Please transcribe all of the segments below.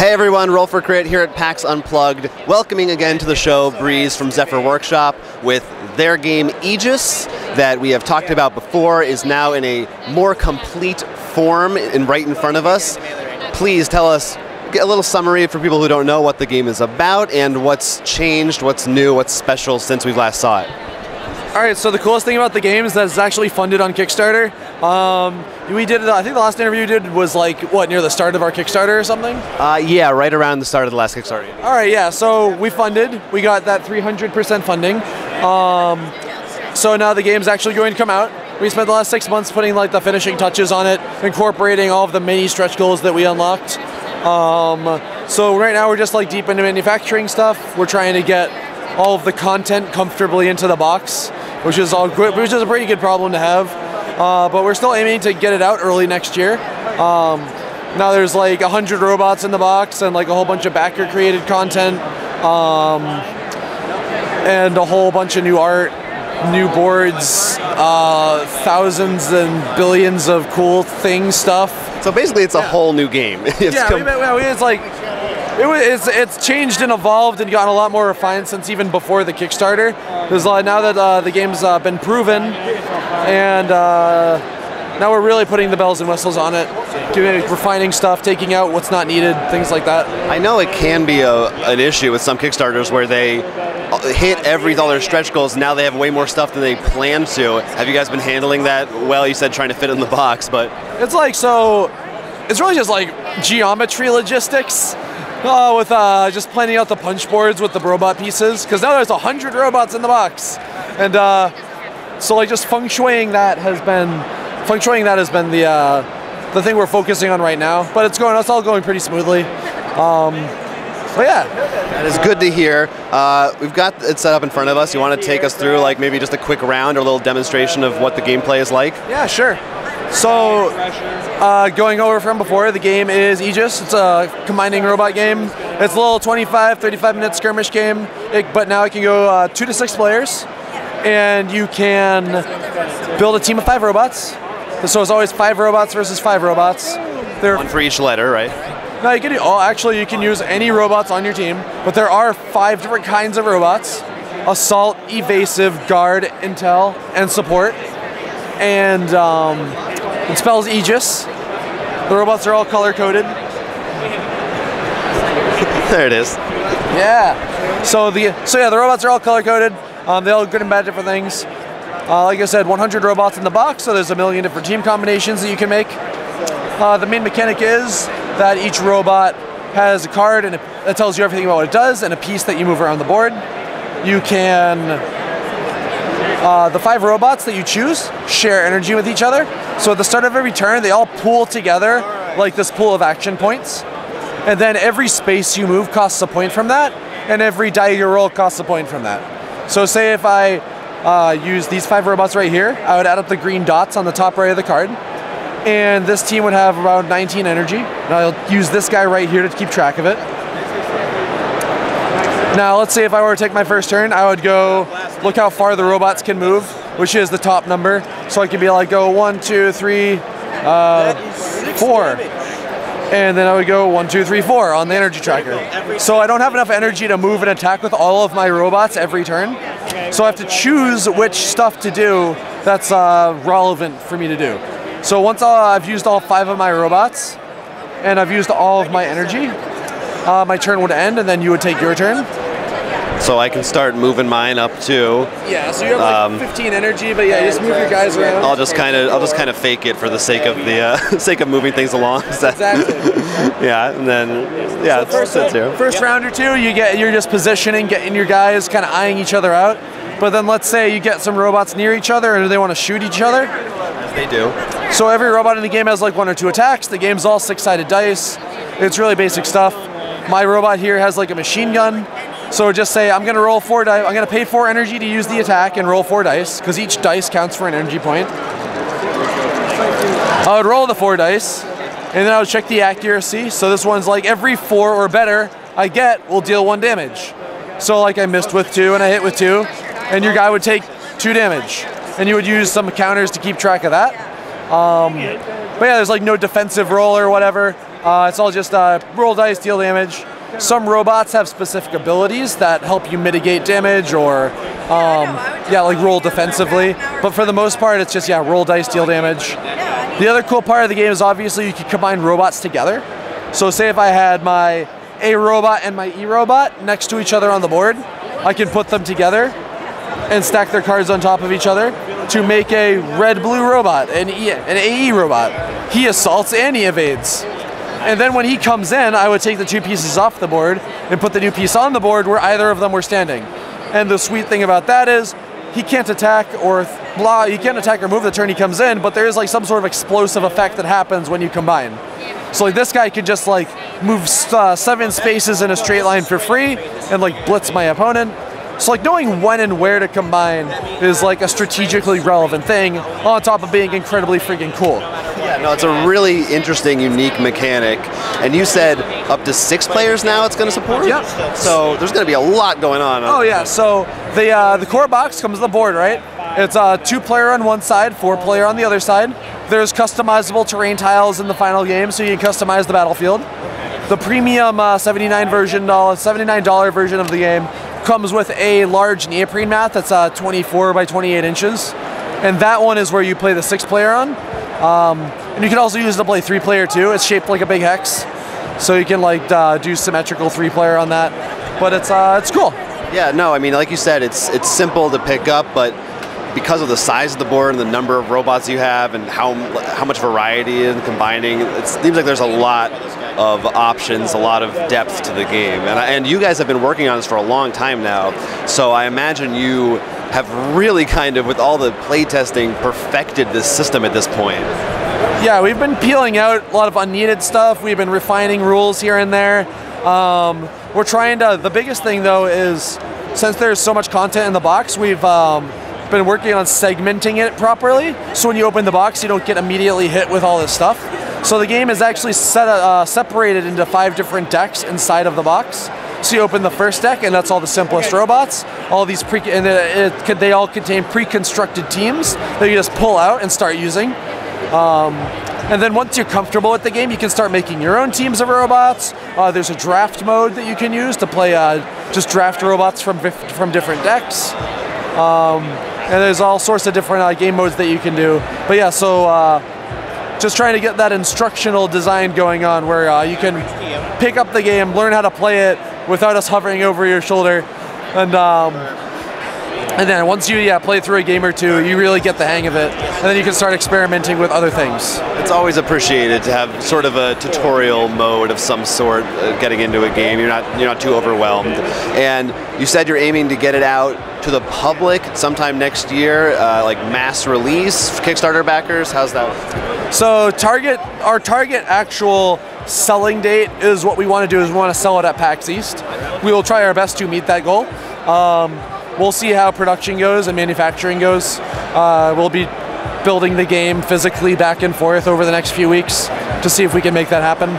Hey everyone, Roll for Crit here at PAX Unplugged, welcoming again to the show Breeze from Zephyr Workshop with their game Aegis that we have talked about before is now in a more complete form and right in front of us. Please tell us, get a little summary for people who don't know what the game is about and what's changed, what's new, what's special since we last saw it. Alright, so the coolest thing about the game is that it's actually funded on Kickstarter. We did, I think the last interview we did was like, what, near the start of our Kickstarter or something? Yeah, right around the start of the last Kickstarter. Alright, yeah, so we funded, we got that 300% funding. So now the game's actually going to come out. We spent the last 6 months putting like the finishing touches on it, incorporating all of the many stretch goals that we unlocked. So right now we're just like deep into manufacturing stuff. We're trying to get all of the content comfortably into the box, which is all good, which is a pretty good problem to have. But we're still aiming to get it out early next year. Now there's like 100 robots in the box and like a whole bunch of backer created content, and a whole bunch of new art, new boards, thousands and billions of cool things stuff. So basically it's a whole new game. It's like it's changed and evolved and gotten a lot more refined since even before the Kickstarter. Because now that the game's been proven, and now we're really putting the bells and whistles on it, refining stuff, taking out what's not needed, things like that. I know it can be an issue with some Kickstarters where they hit all their stretch goals, and now they have way more stuff than they planned to. Have you guys been handling that well? You said trying to fit in the box, but... It's like, so, it's really just like geometry logistics. With just planning out the punch boards with the robot pieces, because now there's 100 robots in the box, and so like just feng shuiing that has been the thing we're focusing on right now. But it's all going pretty smoothly. But yeah, that is good to hear. We've got it set up in front of us. You want to take us through like maybe just a quick round or a little demonstration of what the gameplay is like? Yeah, sure. So, going over from before, the game is Aegis. It's a combining robot game. It's a little 35-minute skirmish game, but now it can go 2 to 6 players, and you can build a team of 5 robots. So it's always 5 robots versus 5 robots. One for each letter, right? No, you can do, actually you can use any robots on your team, but there are 5 different kinds of robots: assault, evasive, guard, intel, and support. And it spells Aegis. The robots are all color-coded. There it is. Yeah. So the robots are all color-coded. They all good and bad different things. Like I said, 100 robots in the box, so there's a million different team combinations that you can make. The main mechanic is that each robot has a card and it tells you everything about what it does, and a piece that you move around the board. You can... the 5 robots that you choose share energy with each other. So at the start of every turn, they all pool together like this pool of action points. And then every space you move costs a point from that, and every die you roll costs a point from that. So say if I use these 5 robots right here, I would add up the green dots on the top right of the card, and this team would have around 19 energy. And I'll use this guy right here to keep track of it. Now, let's say if I were to take my first turn, I would go look how far the robots can move, which is the top number. So I could be like, go 1, 2, 3, 4. And then I would go 1, 2, 3, 4 on the energy tracker. So I don't have enough energy to move and attack with all of my robots every turn. So I have to choose which stuff to do that's relevant for me to do. So once I've used all 5 of my robots, and I've used all of my energy, my turn would end, and then you would take your turn. So I can start moving mine up too. Yeah, so you have like 15 energy, but yeah, you just move your guys around. I'll just kind of fake it for the sake of the sake of moving things along. Exactly. Yeah, and then yeah, so first round or two, you're just positioning, getting your guys kind of eyeing each other out. But then let's say you get some robots near each other and they want to shoot each other. As they do. So every robot in the game has like 1 or 2 attacks. The game's all 6-sided dice. It's really basic stuff. My robot here has like a machine gun. So just say I'm gonna roll 4 dice. I'm gonna pay 4 energy to use the attack and roll 4 dice, because each dice counts for an energy point. I would roll the 4 dice, and then I would check the accuracy. So this one's like every 4 or better I get will deal 1 damage. So like I missed with 2 and I hit with 2, and your guy would take 2 damage, and you would use some counters to keep track of that. But yeah, there's like no defensive roll or whatever. It's all just roll dice, deal damage. Some robots have specific abilities that help you mitigate damage or, like roll defensively. But for the most part, it's just, roll dice, deal damage. The other cool part of the game is obviously you can combine robots together. So say if I had my A robot and my E robot next to each other on the board, I can put them together and stack their cards on top of each other to make a red-blue robot, an a.e.g.i.s robot. He assaults and he evades. And then when he comes in, I would take the 2 pieces off the board and put the new piece on the board where either of them were standing. And the sweet thing about that is he can't attack or he can't attack or move the turn he comes in, but there is like some sort of explosive effect that happens when you combine. So like this guy could just like move 7 spaces in a straight line for free and like blitz my opponent. So like knowing when and where to combine is like a strategically relevant thing on top of being incredibly freaking cool. Yeah, no, it's a really interesting, unique mechanic. And you said up to 6 players now it's going to support? Yep. So there's going to be a lot going on. Oh yeah, so the core box comes with the board, right? It's 2-player on one side, 4-player on the other side. There's customizable terrain tiles in the final game, so you can customize the battlefield. The premium $79 version of the game comes with a large neoprene mat that's 24 by 28 inches. And that one is where you play the 6-player on. And you can also use it to play 3-player too. It's shaped like a big hex. So you can like do symmetrical 3-player on that. But it's cool. Yeah, no, I mean, like you said, it's simple to pick up, but because of the size of the board and the number of robots you have and how much variety in combining, it seems like there's a lot of options, a lot of depth to the game. And you guys have been working on this for a long time now, so I imagine you have really kind of, with all the playtesting, perfected this system at this point. Yeah, we've been peeling out a lot of unneeded stuff. We've been refining rules here and there. We're trying to, the biggest thing though is, since there's so much content in the box, we've been working on segmenting it properly, so when you open the box you don't get immediately hit with all this stuff. So the game is actually separated into 5 different decks inside of the box. So you open the first deck and that's all the simplest robots. All these they all contain pre-constructed teams that you just pull out and start using. And then once you're comfortable with the game, you can start making your own teams of robots. There's a draft mode that you can use to play just draft robots from different decks. And there's all sorts of different game modes that you can do. But yeah, so just trying to get that instructional design going on where you can pick up the game, learn how to play it without us hovering over your shoulder. And then once you play through a game or two, you really get the hang of it. And then you can start experimenting with other things. It's always appreciated to have sort of a tutorial mode of some sort getting into a game. You're not too overwhelmed. And you said you're aiming to get it out to the public sometime next year, like mass release, Kickstarter backers. How's that? So our target actual selling date is what we want to do is we want to sell it at PAX East. We will try our best to meet that goal. We'll see how production goes and manufacturing goes. We'll be building the game physically back and forth over the next few weeks to see if we can make that happen.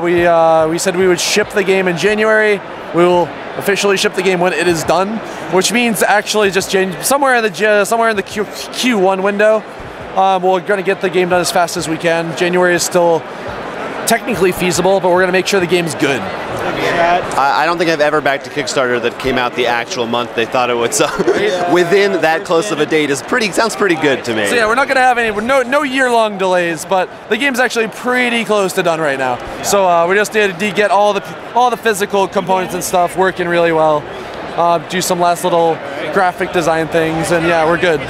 We said we would ship the game in January. We will officially ship the game when it is done, which means actually just somewhere in the Q1 window. We're going to get the game done as fast as we can. January is still technically feasible, but we're going to make sure the game's good. I don't think I've ever backed a Kickstarter that came out the actual month they thought it would. So within that close of a date sounds pretty good to me. So yeah, we're not going to have no year-long delays, but the game's actually pretty close to done right now. So we just need to get all the physical components and stuff working really well. Do some last little graphic design things, and yeah, we're good.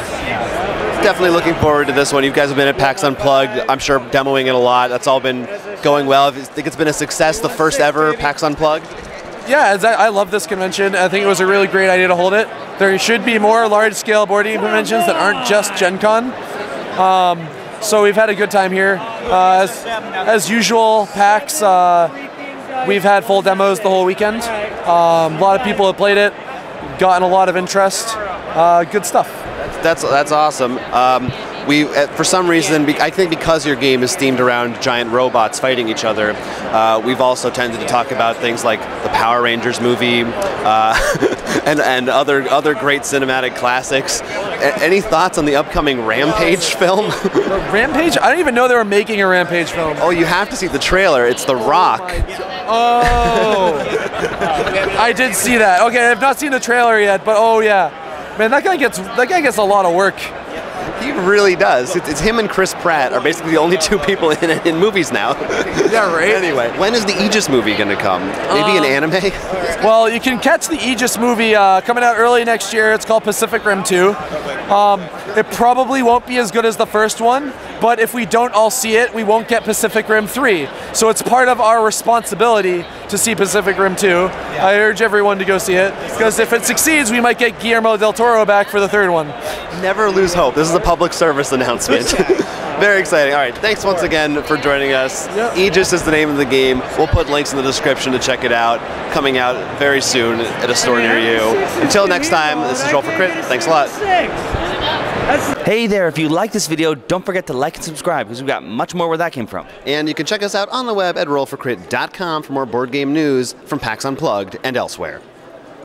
Definitely looking forward to this one. You guys have been at PAX Unplugged. I'm sure demoing it a lot. That's all been going well. I think it's been a success, the first ever PAX Unplugged. Yeah, I love this convention. I think it was a really great idea to hold it. There should be more large-scale board game conventions that aren't just Gen Con. So we've had a good time here. As usual, PAX, we've had full demos the whole weekend. A lot of people have played it, gotten a lot of interest. Good stuff. That's awesome. We, for some reason, I think because your game is themed around giant robots fighting each other, we've also tended to talk about things like the Power Rangers movie, and other great cinematic classics. Any thoughts on the upcoming Rampage film? Rampage? I didn't even know they were making a Rampage film. Oh, you have to see the trailer. It's The Rock. Oh, I did see that. Okay, I've not seen the trailer yet, but oh yeah, man, that guy gets a lot of work. He really does. It's him and Chris Pratt are basically the only two people in movies now. Yeah, right? Anyway, when is the Aegis movie going to come? Maybe an anime? Well, you can catch the Aegis movie coming out early next year. It's called Pacific Rim 2. It probably won't be as good as the first one, but if we don't all see it, we won't get Pacific Rim 3. So it's part of our responsibility to see Pacific Rim 2. I urge everyone to go see it, because if it succeeds, we might get Guillermo del Toro back for the third one. Never lose hope. This is a public service announcement. Very exciting. All right, thanks once again for joining us. Yep. Aegis is the name of the game. We'll put links in the description to check it out. Coming out very soon at a store near you. Until next time, this is Roll for Crit. Thanks a lot. Hey there, if you like this video, don't forget to like and subscribe, because we've got much more where that came from. And you can check us out on the web at rollforcrit.com for more board game news from PAX Unplugged and elsewhere.